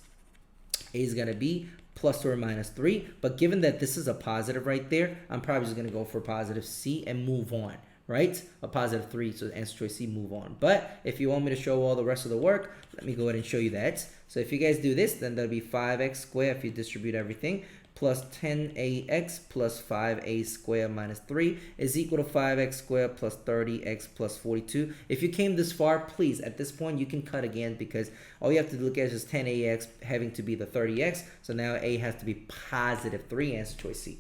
A is going to be plus or minus 3. But given that this is a positive right there, I'm probably just going to go for positive C and move on. Right? A positive 3, so answer choice C, move on. But if you want me to show all the rest of the work, let me go ahead and show you that. So if you guys do this, then that'll be 5x squared if you distribute everything, plus 10ax plus 5a squared minus 3 is equal to 5x squared plus 30x plus 42. If you came this far, please, at this point, you can cut again because all you have to look at is just 10ax having to be the 30x. So now a has to be positive 3, answer choice C.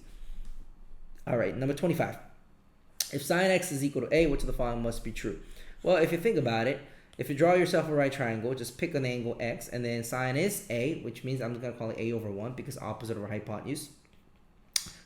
All right, number 25. If sine x is equal to a, which of the following must be true? Well, if you think about it, if you draw yourself a right triangle, just pick an angle x, and then sine is a, which means I'm just going to call it a over 1 because opposite over hypotenuse.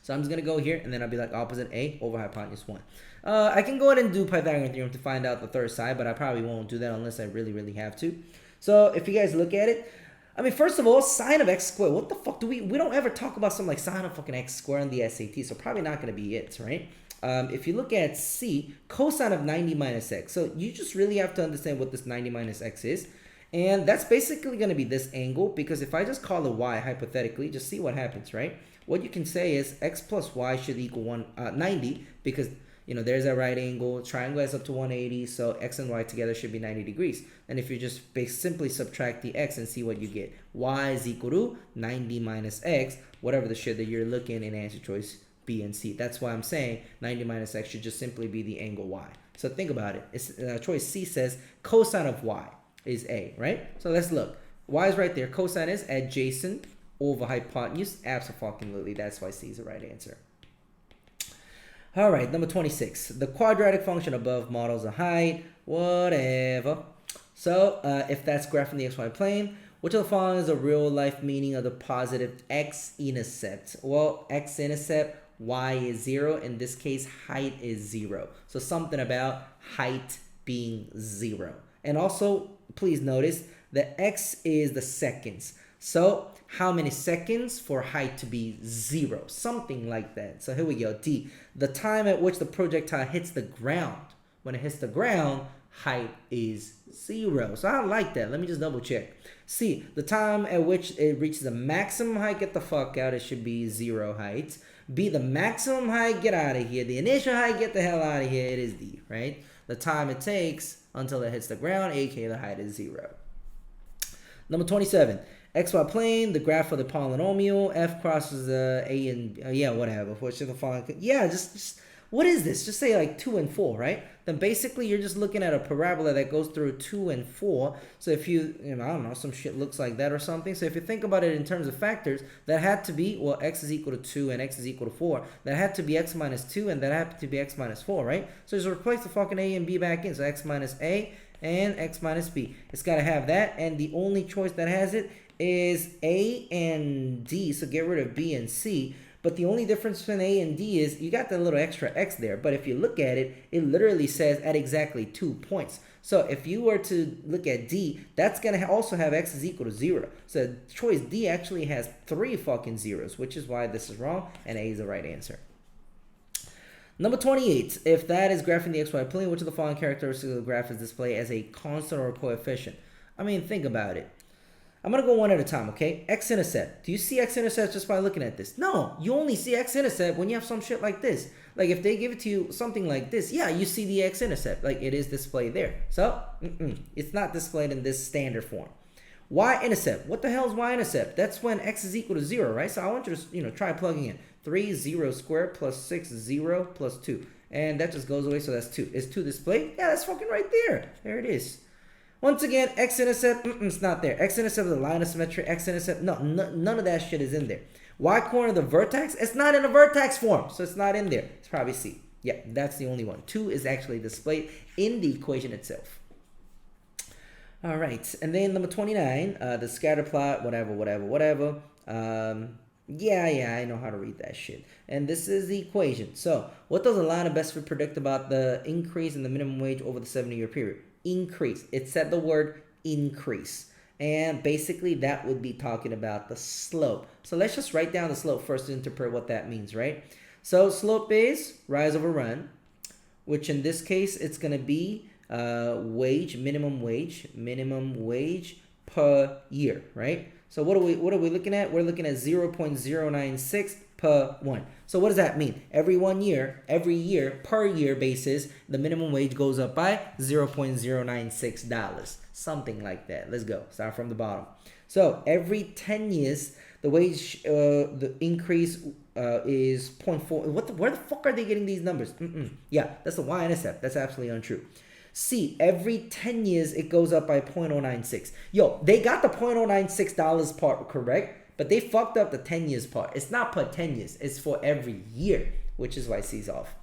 So I'm just going to go here, and then I'll be like opposite a over hypotenuse 1. I can go ahead and do Pythagorean theorem to find out the third side, but I probably won't do that unless I really, really have to. So if you guys look at it, I mean, first of all, sine of x squared. What the fuck do we don't ever talk about something like sine of fucking x squared on the SAT, so probably not going to be it, right? If you look at C, cosine of 90 minus x. So you just really have to understand what this 90 minus x is. And that's basically going to be this angle, because if I just call it y, hypothetically, just see what happens, right? What you can say is x plus y should equal 90, because, there's a right angle, triangle is up to 180, so x and y together should be 90 degrees. And if you just simply subtract the x and see what you get, y is equal to 90 minus x, whatever the shit that you're looking in answer choice B and C. That's why I'm saying 90 minus x should just simply be the angle y. So think about it. It's, choice C says cosine of y is a, right? So let's look. Y is right there. Cosine is adjacent over hypotenuse. Absolutely. That's why C is the right answer. All right, number 26. The quadratic function above models a height, whatever. So if that's graph in the xy plane, which of the following is the real life meaning of the positive x-intercept? Well, x-intercept, y is 0. In this case, height is 0. So something about height being 0. And also, please notice that x is the seconds. So how many seconds for height to be 0? Something like that. So here we go. D, the time at which the projectile hits the ground. When it hits the ground, height is 0. So I like that. Let me just double check. C, the time at which it reaches the maximum height, get the fuck out. It should be 0 height. B, the maximum height, get out of here. The initial height, get the hell out of here. It is D, right? The time it takes until it hits the ground, aka the height is 0. Number 27. XY plane, the graph of the polynomial, F crosses A and yeah, whatever. What's the following? Yeah, just what is this? Just say like 2 and 4, right? Then basically you're just looking at a parabola that goes through 2 and 4. So if you know, I don't know, some shit looks like that or something. So if you think about it in terms of factors, that had to be, well, x is equal to 2 and x is equal to 4. That had to be x minus 2 and that had to be x minus 4, right? So just replace the fucking A and B back in. So x minus A and x minus B. It's got to have that, and the only choice that has it is A and D. So get rid of B and C. But the only difference between A and D is you got the little extra x there. But if you look at it, it literally says at exactly 2 points. So if you were to look at D, that's going to also have x is equal to 0. So choice D actually has 3 fucking zeros, which is why this is wrong, and A is the right answer. Number 28. If that is graphing the xy plane, which of the following characteristics of the graph is displayed as a constant or a coefficient? I mean, think about it. I'm going to go one at a time, okay? X-intercept. Do you see x-intercept just by looking at this? No, you only see x-intercept when you have some shit like this. Like if they give it to you something like this, yeah, you see the x-intercept. Like it is displayed there. So, it's not displayed in this standard form. Y-intercept. What the hell is y-intercept? That's when x is equal to 0, right? So I want you to, try plugging in. 3, 0 squared plus 6, 0 plus 2. And that just goes away, so that's 2. Is 2 displayed? Yeah, that's fucking right there. There it is. Once again, x-intercept, it's not there. X-intercept is a line of symmetry. X-intercept, no, none of that shit is in there. Y-corner of the vertex, it's not in a vertex form, so it's not in there. It's probably C. Yeah, that's the only one. 2 is actually displayed in the equation itself. All right, and then number 29, the scatter plot, whatever. Yeah, I know how to read that shit. And this is the equation. So, what does Alana Bestford predict about the increase in the minimum wage over the 70-year period? Increase. It said the word increase. And basically that would be talking about the slope. So let's just write down the slope first to interpret what that means, right? So slope is rise over run, which in this case it's going to be minimum wage per year, right? So what are we looking at? We're looking at 0.096 per 1. So what does that mean? Every year, per year basis, the minimum wage goes up by $0.096. Something like that. Let's go. Start from the bottom. So every 10 years, the wage, the increase is 0.4. Where the fuck are they getting these numbers? Yeah, that's the y-intercept. That's absolutely untrue. C, every 10 years, it goes up by 0.096. Yo, they got the $0.096 part correct, but they fucked up the 10 years part. It's not per 10 years. It's for every year, which is why C's off.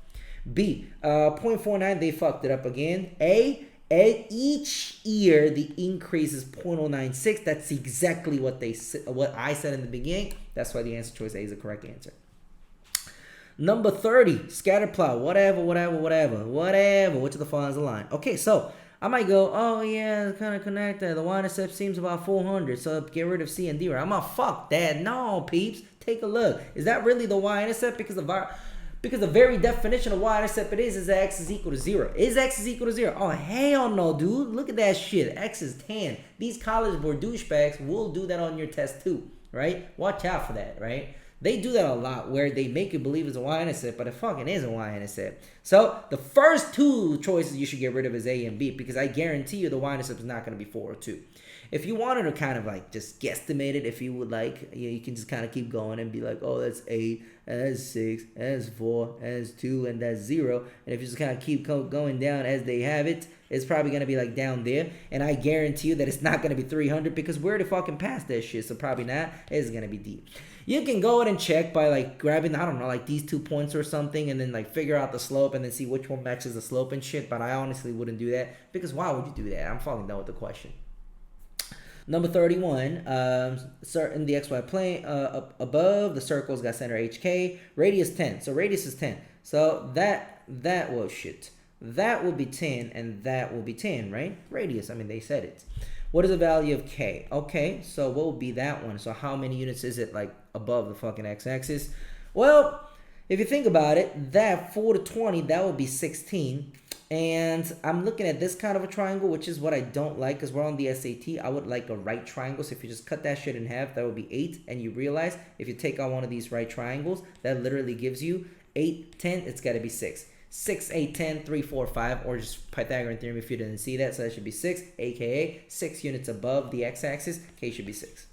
B, 0.49, they fucked it up again. A, each year, the increase is 0.096. That's exactly what I said in the beginning. That's why the answer choice A is the correct answer. Number 30, scatter plot, whatever. Which of the following is the line? Okay, so I might go, oh yeah, it's kind of connected. The y-intercept seems about 400, so get rid of C and D. Right? I'm gonna fuck that. No, peeps, take a look. Is that really the y-intercept? Because the very definition of y-intercept is that x is equal to 0. Is x is equal to 0? Oh, hell no, dude. Look at that shit. X is 10. These college board douchebags will do that on your test too, right? Watch out for that, right? They do that a lot where they make you believe it's a y-intercept, but it fucking is a y-intercept. So the first two choices you should get rid of is A and B, because I guarantee you the y-intercept is not going to be 4 or 2. If you wanted to kind of like just guesstimate it, if you would like, you can just kind of keep going and be like, oh, that's 8, that's 6, that's 4, that's 2, and that's 0. And if you just kind of keep going down as they have it, it's probably going to be like down there. And I guarantee you that it's not going to be 300 because we're already fucking past that shit. So probably not. It's going to be D. You can go ahead and check by like grabbing, I don't know, like these 2 points or something, and then like figure out the slope and then see which one matches the slope and shit. But I honestly wouldn't do that, because why would you do that? I'm falling down with the question. Number 31, in the xy plane, up above, the circle's got center HK, radius 10. So radius is 10. So that will be 10, and that will be 10, right? Radius, I mean, they said it. What is the value of k? Okay, so what would be that one? So how many units is it like above the fucking x-axis? Well, if you think about it, that 4 to 20, that would be 16. And I'm looking at this kind of a triangle, which is what I don't like because we're on the SAT. I would like a right triangle. So if you just cut that shit in half, that would be 8. And you realize if you take out one of these right triangles, that literally gives you 8, 10, it's got to be 6. 6, 8, 10, 3, 4, 5, or just Pythagorean theorem if you didn't see that. So that should be 6, aka 6 units above the x-axis. K should be 6.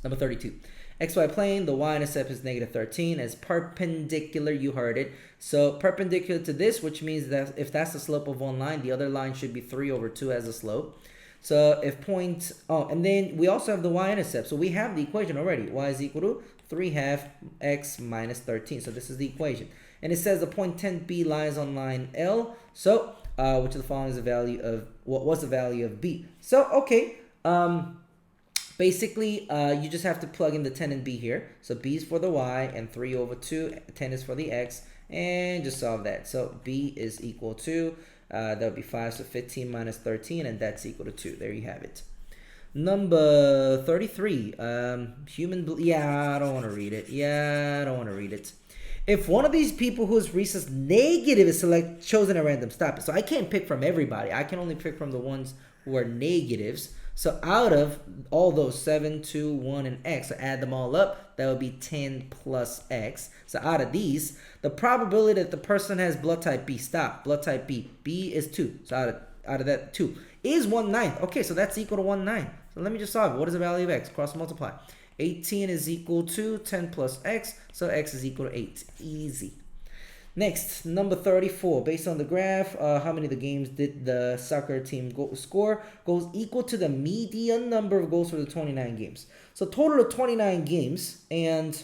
Number 32. XY plane, the y-intercept is negative 13 as perpendicular, you heard it. So perpendicular to this, which means that if that's the slope of one line, the other line should be 3 over 2 as a slope. So if and then we also have the y-intercept. So we have the equation already. Y is equal to 3/2 x minus 13. So this is the equation. And it says the point 10b lies on line L. So, which of the following is the value of, what was the value of b? So, okay. Basically, you just have to plug in the 10 and b here. So b is for the y and 3 over 2. 10 is for the x. And just solve that. So b is equal to, that would be 5. So 15 minus 13. And that's equal to 2. There you have it. Number 33. Yeah, I don't want to read it. Yeah, I don't want to read it. If one of these people whose rhesus negative is chosen at random, stop it. So I can't pick from everybody. I can only pick from the ones who are negatives. So out of all those 7, 2, 1, and x, so add them all up, that would be 10 plus x. So out of these, the probability that the person has blood type B, blood type B, B is 2. So out of that 2 is 1/9. Okay, so that's equal to 1/9. So let me just solve it. What is the value of x? Cross multiply. 18 is equal to 10 plus x, so x is equal to 8. Easy. Next, number 34. Based on the graph, how many of the games did the soccer team score? Goes equal to the median number of goals for the 29 games. So total of 29 games, and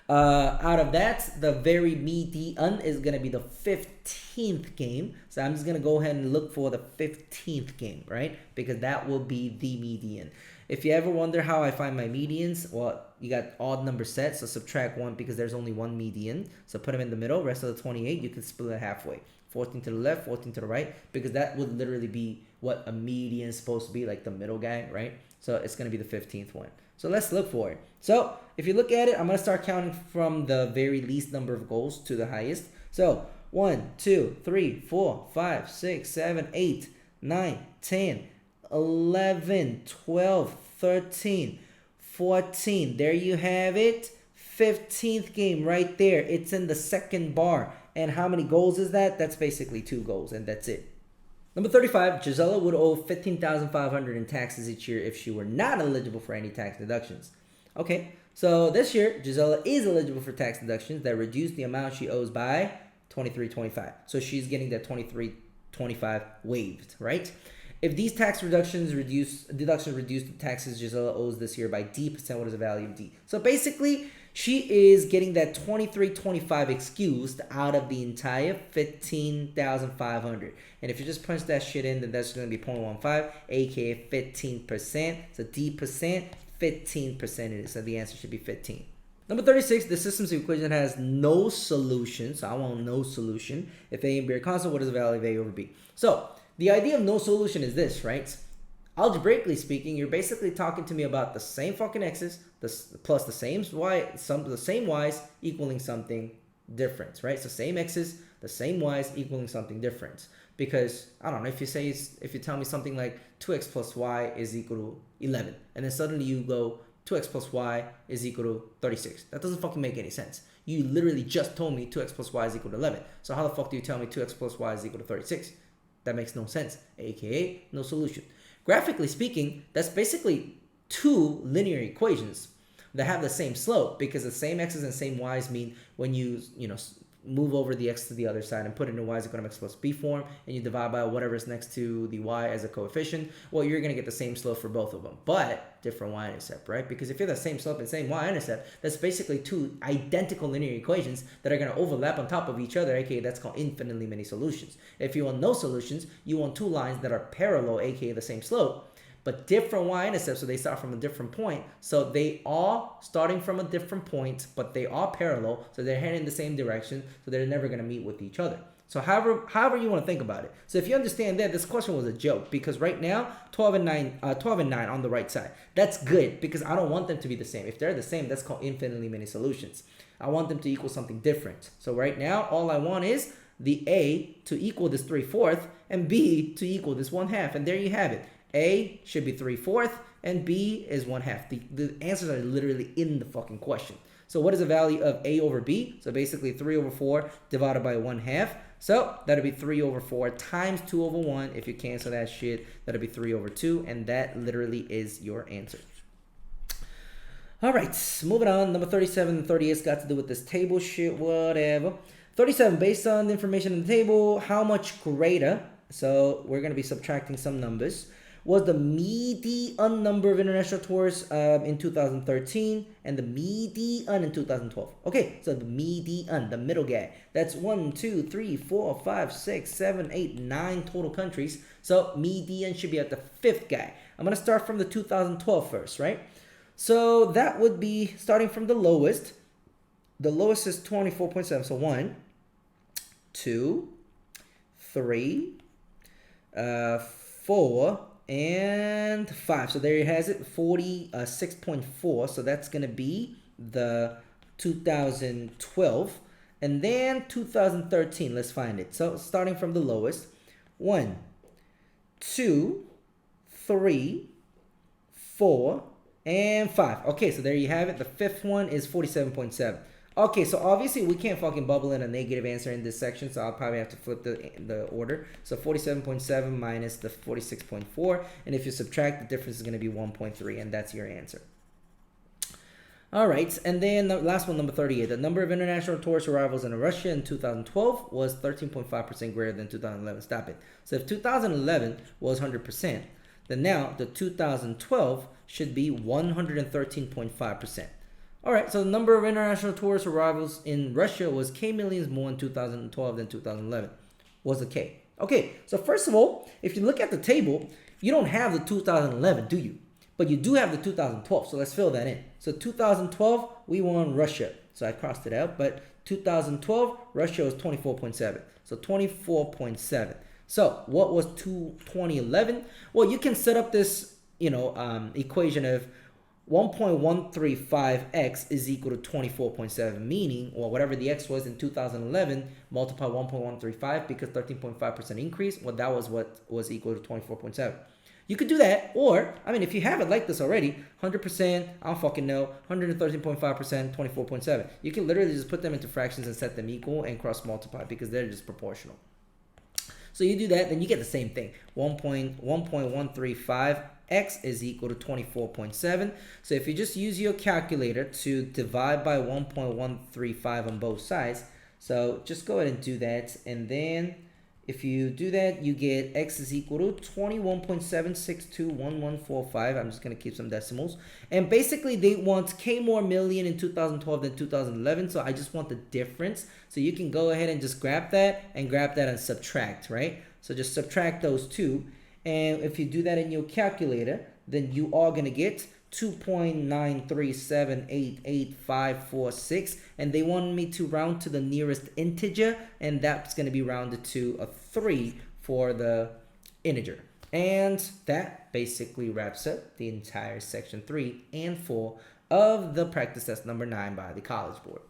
out of that, the very median is going to be the 15th game. So I'm just going to go ahead and look for the 15th game, right? Because that will be the median. If you ever wonder how I find my medians, well, you got odd number sets, so subtract 1 because there's only one median. So put them in the middle. Rest of the 28, you can split it halfway. 14 to the left, 14 to the right, because that would literally be what a median is supposed to be, like the middle guy, right? So it's going to be the 15th one. So let's look for it. So if you look at it, I'm going to start counting from the very least number of goals to the highest. So 1, 2, 3, 4, 5, 6, 7, 8, 9, 10, 11, 12, 13, 14. There you have it. 15th game right there. It's in the second bar. And how many goals is that? That's basically 2 goals, and that's it. Number 35, Gisela would owe $15,500 in taxes each year if she were not eligible for any tax deductions. Okay, so this year, Gisela is eligible for tax deductions that reduce the amount she owes by $23.25. So she's getting that $23.25 waived, right? If these tax deductions reduce the taxes Gisela owes this year by D%, what is the value of D? So basically, she is getting that $23.25 excused out of the entire $15,500. And if you just punch that shit in, then that's going to be 0.15, aka 15%. So D%, 15% it is. So the answer should be 15. Number 36, the system's equation has no solution. So I want no solution. If A and B are constant, what is the value of A over B? So the idea of no solution is this, right? Algebraically speaking, you're basically talking to me about the same fucking x's plus the same y's equaling something different, right? So same x's, the same y's equaling something different. Because I don't know, if you tell me something like 2x plus y is equal to 11, and then suddenly you go 2x plus y is equal to 36. That doesn't fucking make any sense. You literally just told me 2x plus y is equal to 11. So how the fuck do you tell me 2x plus y is equal to 36? That makes no sense, aka no solution. Graphically speaking, that's basically 2 linear equations that have the same slope, because the same x's and same y's mean when you move over the x to the other side and put it in y is equal to x plus b form, and you divide by whatever is next to the y as a coefficient, well, you're going to get the same slope for both of them, but different y-intercept, right? Because if you're the same slope and same y-intercept, that's basically 2 identical linear equations that are going to overlap on top of each other, aka that's called infinitely many solutions. If you want no solutions, you want 2 lines that are parallel, aka the same slope, but different y-intercepts, so they start from a different point. So they are starting from a different point, but they are parallel, so they're heading in the same direction, so they're never going to meet with each other. So however you want to think about it. So if you understand that, this question was a joke because right now 12 and 9 on the right side. That's good because I don't want them to be the same. If they're the same, that's called infinitely many solutions. I want them to equal something different. So right now all I want is the A to equal this 3/4 and B to equal this 1/2, and there you have it. A should be 3/4 and B is 1/2. The answers are literally in the fucking question. So what is the value of A over B? So basically 3/4 divided by 1/2. So that'll be 3/4 times 2/1. If you cancel that shit, that'll be 3/2. And that literally is your answer. All right, moving on. Number 37 and 38's got to do with this table shit, whatever. 37, based on the information in the table, how much greater, so we're going to be subtracting some numbers, was the median number of international tours in 2013 and the median in 2012. Okay, so the median, the middle guy, that's 1, 2, 3, 4, 5, 6, 7, 8, 9 total countries. So median should be at the 5th guy. I'm going to start from the 2012 first, right? So that would be starting from the lowest. The lowest is 24.7. So 1, 2, 3, 4, and 5. So there it has it, 46.4. So that's going to be the 2012. And then 2013, let's find it. So starting from the lowest, 1, 2, 3, 4, and 5. Okay, so there you have it. The 5th one is 47.7. Okay, so obviously we can't fucking bubble in a negative answer in this section, so I'll probably have to flip the order. So 47.7 minus the 46.4, and if you subtract, the difference is going to be 1.3, and that's your answer. All right, and then the last one, number 38. The number of international tourist arrivals in Russia in 2012 was 13.5% greater than 2011. Stop it. So if 2011 was 100%, then now the 2012 should be 113.5%. All right, so the number of international tourist arrivals in Russia was K millions more in 2012 than 2011. Was the K. Okay, so first of all, if you look at the table, you don't have the 2011, do you? But you do have the 2012, so let's fill that in. So 2012, we won Russia. So I crossed it out, but 2012, Russia was 24.7. So 24.7. So what was 2011? Well, you can set up this, equation of 1.135x is equal to 24.7, meaning, or whatever the x was in 2011, multiply 1.135 because 13.5% increase, well, that was what was equal to 24.7. You could do that, or, if you have it like this already, 100%, I don't fucking know, 113.5%, 24.7. You can literally just put them into fractions and set them equal and cross multiply because they're just proportional. So you do that, then you get the same thing. 1.135 x is equal to 24.7. So if you just use your calculator to divide by 1.135 on both sides, so just go ahead and do that. And then if you do that, you get x is equal to 21.7621145. I'm just going to keep some decimals. And basically they want K more million in 2012 than 2011. So I just want the difference. So you can go ahead and just grab that and subtract, right? So just subtract those two. And if you do that in your calculator, then you are going to get 2.937888546, and they want me to round to the nearest integer, and that's going to be rounded to a 3 for the integer. And that basically wraps up the entire section 3 and 4 of the practice test number 9 by the College Board.